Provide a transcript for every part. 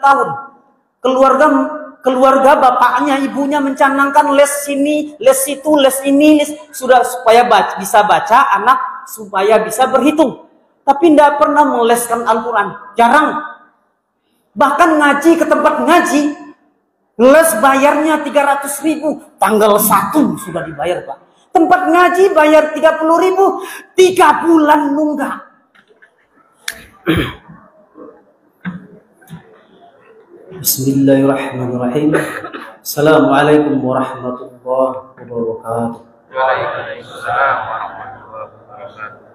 tahun. Keluarga bapaknya, ibunya mencanangkan les sini, les situ, les ini, les, sudah supaya bisa baca, anak supaya bisa berhitung. Tapi tidak pernah meleskan Al-Quran, jarang. Bahkan ngaji ke tempat ngaji, les bayarnya 300.000, tanggal 1 sudah dibayar Pak. Tempat ngaji bayar 30.000, 3 bulan nunggak. Bismillahirrahmanirrahim. Assalamualaikum warahmatullahi wabarakatuh. Waalaikumsalam warahmatullahi wabarakatuh.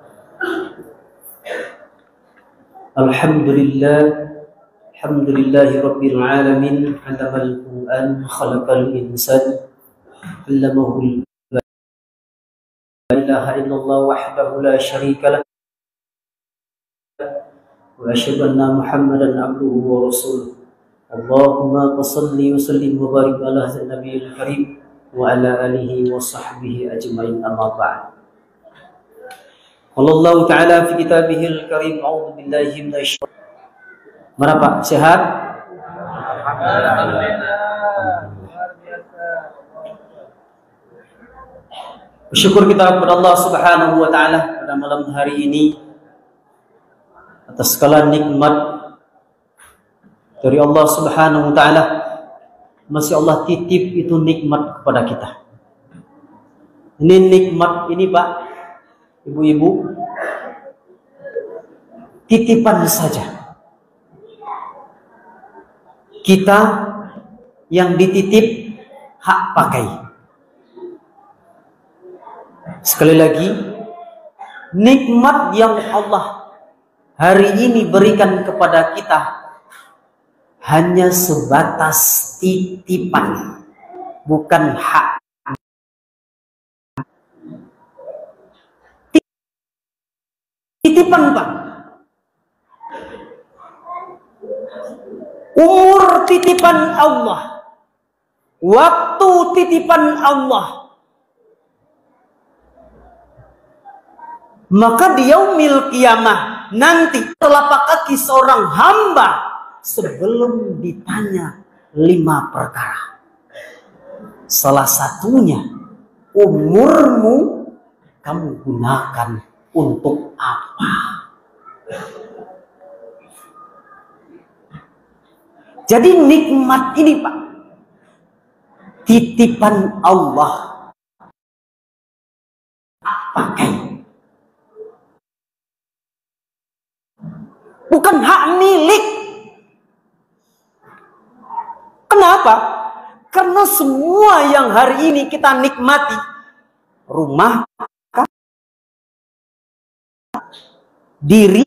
Alhamdulillahi rabbil alamin. 'allamal Qur'an, khalaqal insan, 'allamahul la ilaha illallah wahdahu la syarika lah. Wa asyhadu anna Muhammadan abduhu wa rasuluh. Allahumma shalli wa sallim wa barik ala nabiyil karim wa ala alihi wa sahbihi ajmain, amma ba'd. Allah Ta'ala fi kitabihil karim, a'udzu billahi minasy syaitonir rajim. Mana Pak? Sehat? Bersyukur kita kepada Allah Subhanahu wa taala pada malam hari ini atas segala nikmat dari Allah Subhanahu wa taala. Masih Allah titip itu nikmat kepada kita. Ini nikmat ini Pak, Ibu-ibu, titipan saja. Kita yang dititip hak pakai. Sekali lagi, nikmat yang Allah hari ini berikan kepada kita hanya sebatas titipan, bukan hak. Titipan Pak. Umur titipan Allah, waktu titipan Allah. Maka di yaumil qiyamah nanti telapak kaki seorang hamba sebelum ditanya 5 perkara. Salah satunya, umurmu kamu gunakan untuk apa? Jadi nikmat ini Pak, titipan Allah, pakai. Bukan hak milik. Kenapa? Karena semua yang hari ini kita nikmati, rumah, diri,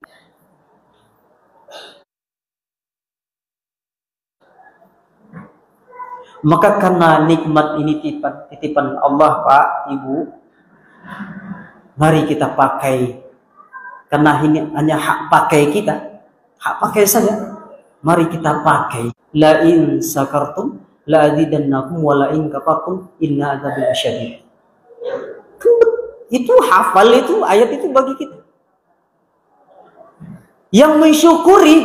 maka karena nikmat ini titipan Allah Pak, Ibu, mari kita pakai. Karena ini hanya hak pakai kita, hak pakai saja. Mari kita pakai. La in sakartum la azidannakum wa la in kafartum inna adzabi lasyadid. Itu hafal, itu ayat itu bagi kita. Yang mensyukuri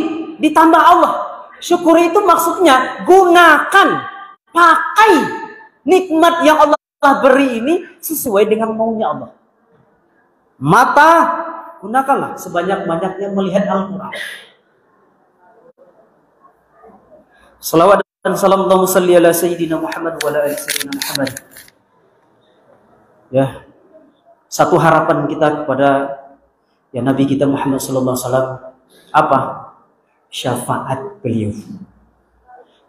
ditambah Allah. Syukuri itu maksudnya gunakan, pakai nikmat yang Allah beri ini sesuai dengan maunya Allah. Mata, gunakanlah sebanyak-banyaknya melihat Al-Quran. Salawat dan salam Allahumma salli ala Sayyidina Muhammad wa ala ali Sayyidina Muhammad. Ya, satu harapan kita kepada ya Nabi kita Muhammad sallallahu alaihi wasallam, apa? Syafaat beliau.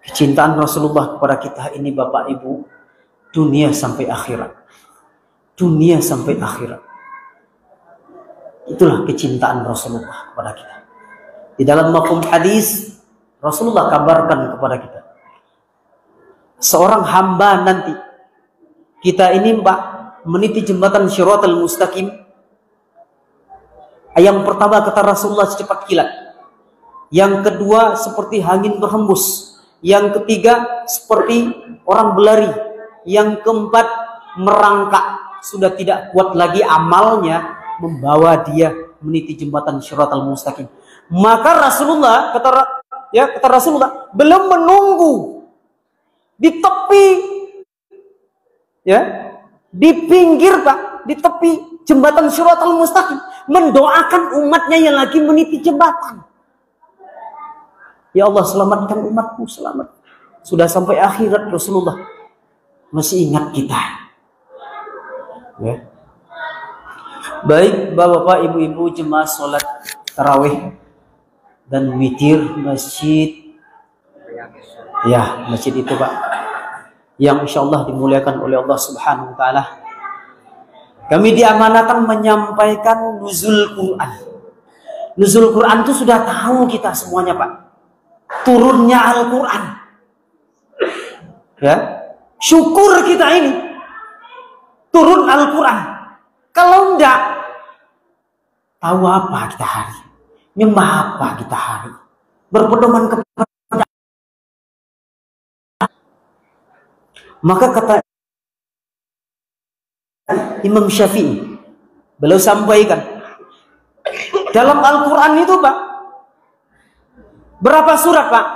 Kecintaan Rasulullah kepada kita ini Bapak Ibu, dunia sampai akhirat. Dunia sampai akhirat. Itulah kecintaan Rasulullah kepada kita. Di dalam mafhum hadis, Rasulullah kabarkan kepada kita, seorang hamba nanti, kita ini Mbak, meniti jembatan Shiratal Mustaqim. Yang pertama kata Rasulullah secepat kilat. Yang kedua seperti angin berhembus. Yang ketiga seperti orang berlari. Yang keempat merangkak. Sudah tidak kuat lagi amalnya membawa dia meniti jembatan Shiratal Mustaqim. Maka Rasulullah, kata ya kata Rasulullah, belum menunggu di tepi, ya, di pinggir Pak, di tepi jembatan Shiratal Mustaqim, mendoakan umatnya yang lagi meniti jembatan. Ya Allah, selamatkan umatmu, selamat. Sudah sampai akhirat Rasulullah masih ingat kita. Ya. Baik Bapak-bapak, Ibu-ibu jemaah sholat tarawih dan witir masjid, ya masjid itu Pak, yang insya Allah dimuliakan oleh Allah Subhanahu Wa Taala. Kami diamanahkan menyampaikan nuzul Quran. Nuzul Quran itu sudah tahu kita semuanya Pak, turunnya Al-Quran. Ya, syukur kita ini turun Al-Quran. Kalau enggak, tahu apa kita hari, nyembah apa kita hari, berpedoman kepada. Maka kata Imam Syafi'i, beliau sampaikan dalam Al-Quran itu Pak, berapa surat Pak?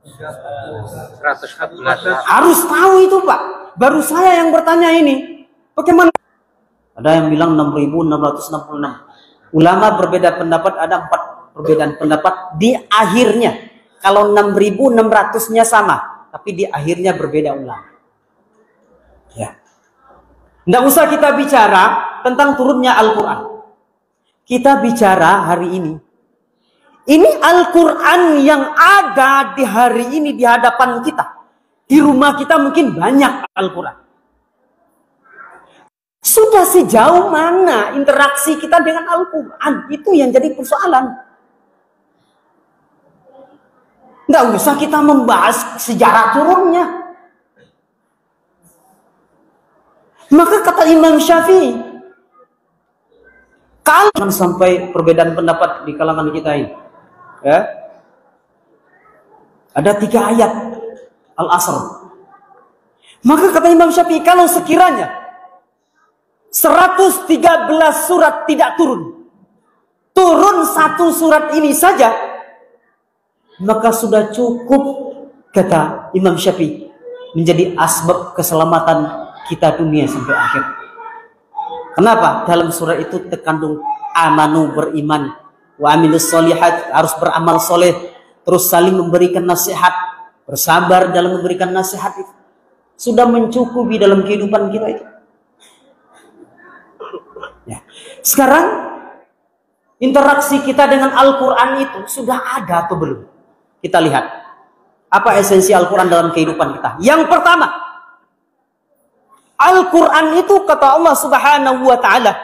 114. Harus tahu itu Pak. Baru saya yang bertanya ini, bagaimana? Ada yang bilang 6.666. Ulama berbeda pendapat, ada 4 perbedaan pendapat di akhirnya. Kalau 6.600-nya sama, tapi di akhirnya berbeda ulama. Ya. Tidak usah kita bicara tentang turunnya Al-Quran. Kita bicara hari ini. Ini Al-Quran yang ada di hari ini di hadapan kita. Di rumah kita mungkin banyak Al-Quran. Sudah sejauh mana interaksi kita dengan Al-Quran? Itu yang jadi persoalan. Nggak usah kita membahas sejarah turunnya. Maka kata Imam Syafi'i, kalau sampai perbedaan pendapat di kalangan kita ini, ya, ada 3 ayat Al-Asr. Maka kata Imam Syafi'i, kalau sekiranya 113 surat tidak turun, turun 1 surat ini saja, maka sudah cukup, kata Imam Syafi'i, menjadi asbab keselamatan kita dunia sampai akhir. Kenapa? Dalam surat itu terkandung amanu, beriman, wa amilus solihat, harus beramal soleh, terus saling memberikan nasihat, bersabar dalam memberikan nasihat itu. Sudah mencukupi dalam kehidupan kita itu. Ya. Sekarang interaksi kita dengan Al-Quran itu sudah ada atau belum? Kita lihat apa esensi Al-Quran dalam kehidupan kita. Yang pertama, Al-Quran itu kata Allah Subhanahu Wa Taala,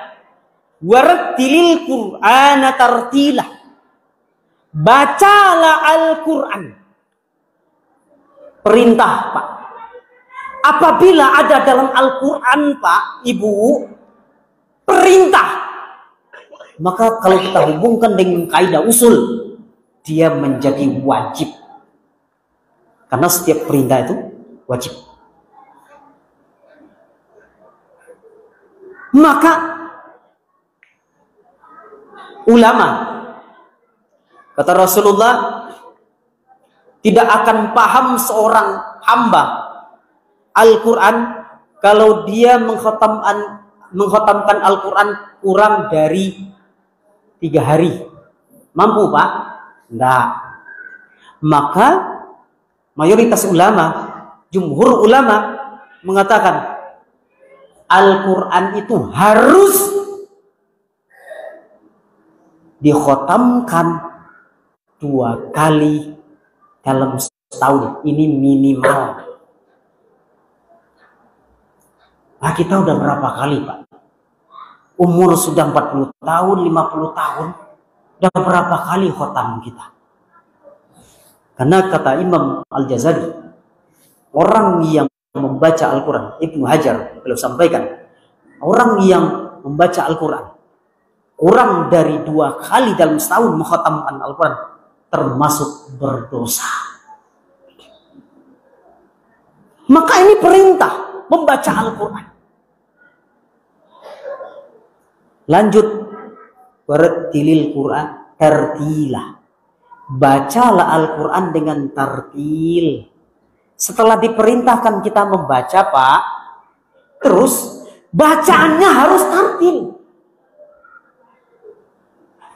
warattilil Qur'ana tartila. Bacalah Al-Quran. Perintah Pak. Apabila ada dalam Al-Quran Pak, Ibu, perintah, maka kalau kita hubungkan dengan kaidah usul, dia menjadi wajib. Karena setiap perintah itu wajib. Maka ulama, kata Rasulullah, tidak akan paham seorang hamba Al-Quran kalau dia mengkhatamkan Al-Quran kurang dari 3 hari. Mampu Pak? Enggak. Maka mayoritas ulama, jumhur ulama mengatakan Al-Quran itu harus dikhatamkan 2 kali dalam setahun. Ini minimal. Nah, kita udah berapa kali Pak? Umur sudah 40 tahun, 50 tahun. Udah berapa kali khatam kita? Karena kata Imam Al-Jazari, orang yang membaca Al-Quran, Ibnu Hajar beliau sampaikan, orang yang membaca Al-Quran kurang dari 2 kali dalam setahun mengkhatamkan Al-Quran termasuk berdosa. Maka ini perintah membaca Al-Quran. Lanjut, warattilil Qur'an tartila. Bacalah Al-Quran dengan tartil. Setelah diperintahkan kita membaca, Pak, terus bacaannya harus tartil.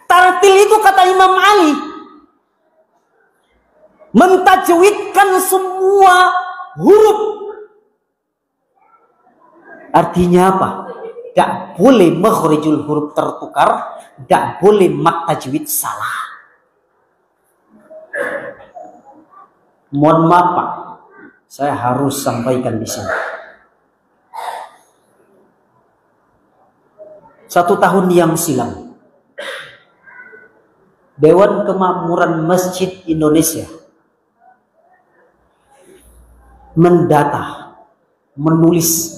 Tartil itu kata Imam Ali, mentajwidkan semua huruf. Artinya apa? Tidak boleh makhrijul huruf tertukar, tidak boleh mat tajwid salah. Mohon maaf, Pak, saya harus sampaikan di sini. 1 tahun yang silam, Dewan Kemakmuran Masjid Indonesia mendata, menulis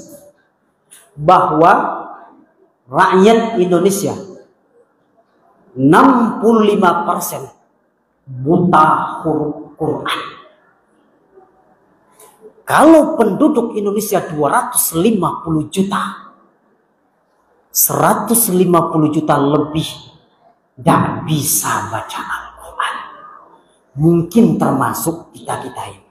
bahwa rakyat Indonesia 65% buta huruf Quran. Kalau penduduk Indonesia 250 juta, 150 juta lebih tidak bisa baca Al-Quran. Mungkin termasuk kita-kita ini.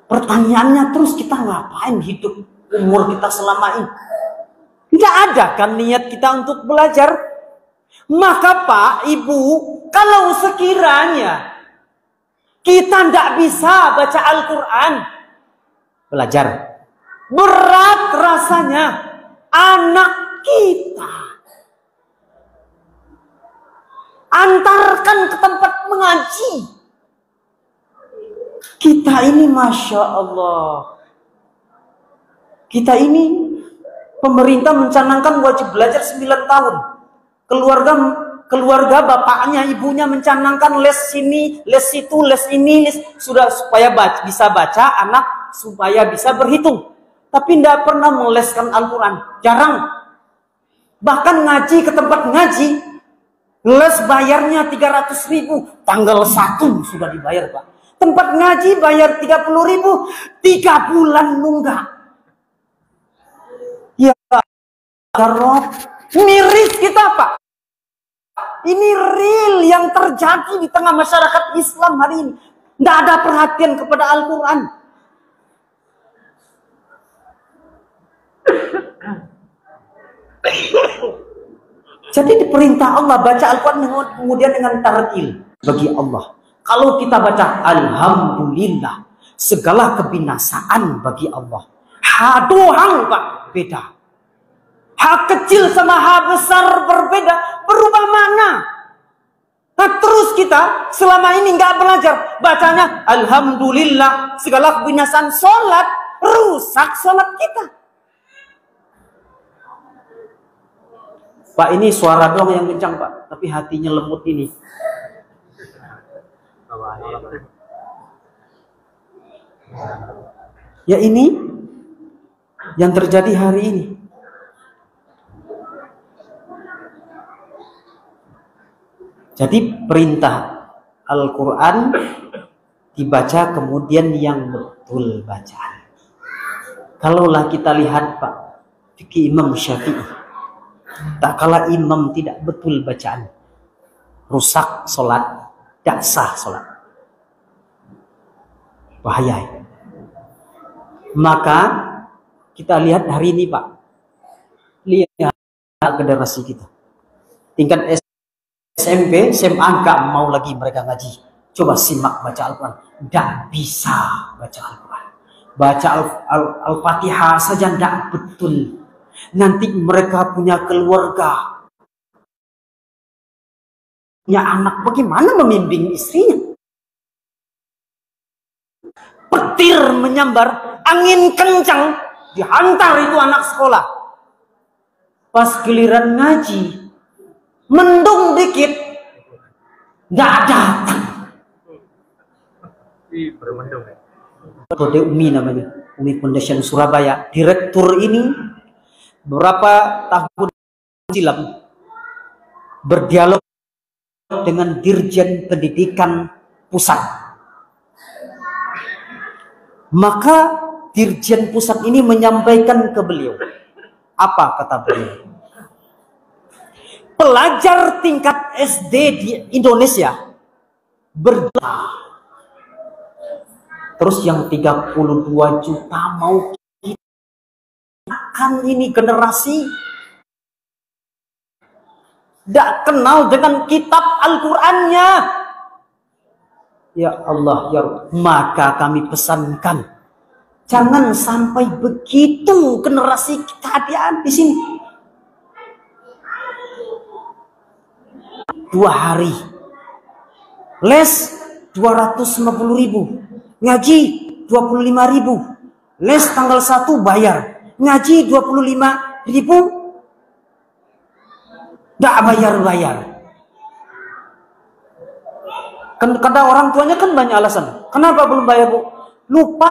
Pertanyaannya terus, kita ngapain hidup umur kita selama ini? Tidak ada kan niat kita untuk belajar? Maka Pak, Ibu, kalau sekiranya kita tidak bisa baca Al-Quran, belajar. Berat rasanya anak kita. Antarkan ke tempat mengaji. Kita ini Masya Allah. Kita ini pemerintah mencanangkan wajib belajar 9 tahun. Keluarga bapaknya, ibunya mencanangkan les sini, les situ, les ini, les, sudah supaya bisa baca, anak supaya bisa berhitung. Tapi tidak pernah meleskan Al-Quran, jarang. Bahkan ngaji ke tempat ngaji, les bayarnya 300.000, tanggal 1 sudah dibayar, Pak. Tempat ngaji bayar 30.000, 3 bulan nunggak. Ya Rob, miris kita, Pak. Ini real yang terjadi di tengah masyarakat Islam hari ini. Tidak ada perhatian kepada Al-Quran. Jadi diperintah Allah baca Al-Quran kemudian dengan tartil bagi Allah. Kalau kita baca Alhamdulillah, segala kebinasaan bagi Allah. Ha doang, Pak, beda. Ha kecil sama ha besar berbeda, berubah makna. Nah terus kita selama ini nggak belajar, bacanya Alhamdulillah, segala kebinasaan, sholat, rusak sholat kita. Pak, ini suara doang yang kencang, Pak, tapi hatinya lembut ini. Ya ini yang terjadi hari ini. Jadi perintah Al-Quran dibaca kemudian yang betul bacaan. Kalaulah kita lihat, Pak, fikih Imam Syafi'i, tak kala imam tidak betul bacaan, rusak sholat, tidak sah sholat. Bahaya. Maka kita lihat hari ini, Pak, lihat generasi kita, tingkat SMP, SMA nggak mau lagi mereka ngaji. Coba simak baca Al-Quran, nggak bisa baca Al-Quran. Baca Al-Fatihah saja nggak betul. Nanti mereka punya keluarga, punya anak, bagaimana membimbing istrinya? Petir menyambar, angin kencang, dihantar itu anak sekolah. Pas giliran ngaji, mendung dikit, nggak datang. Kode Umi namanya, Umi Foundation Surabaya. Direktur ini beberapa tahun silam berdialog dengan Dirjen Pendidikan Pusat. Maka Dirjen Pusat ini menyampaikan ke beliau, apa kata beliau? pelajar tingkat SD di Indonesia berjumlah. Terus yang 32 juta mau kan ini generasi tidak kenal dengan kitab Al-Qur'annya. Ya Allah, ya Allah. Maka kami pesankan, jangan sampai begitu generasi kita di sini. 2 hari les 250.000, ngaji 25.000, les tanggal 1 bayar, ngaji 25.000, nggak bayar. Kata orang tuanya kan banyak alasan. Kenapa belum bayar, Bu? Lupa.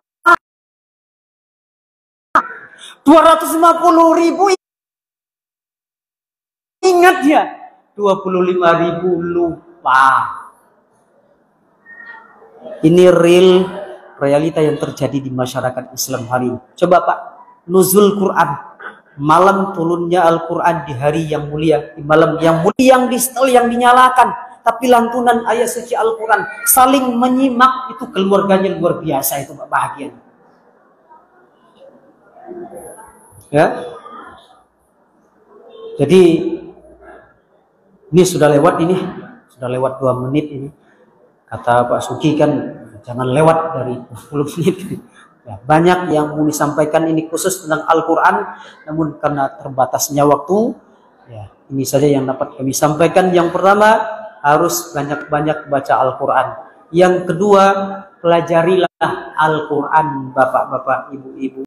250.000 ingat ya. 25.000 lupa. Ini realita yang terjadi di masyarakat Islam hari ini. Coba Pak, nuzul Quran, malam turunnya Al-Quran di hari yang mulia, di malam yang mulia, yang di setel, yang dinyalakan, tapi lantunan ayat suci Al-Quran saling menyimak, itu keluarganya luar biasa, itu Pak, bahagia. Ya, jadi ini sudah lewat 2 menit ini. Kata Pak Suki kan jangan lewat dari 10 menit. Ya, banyak yang mau disampaikan ini khusus tentang Al-Quran, namun karena terbatasnya waktu, ya ini saja yang dapat kami sampaikan. Yang pertama, harus banyak-banyak baca Al-Quran. Yang kedua, pelajarilah Al-Quran, bapak-bapak, ibu-ibu.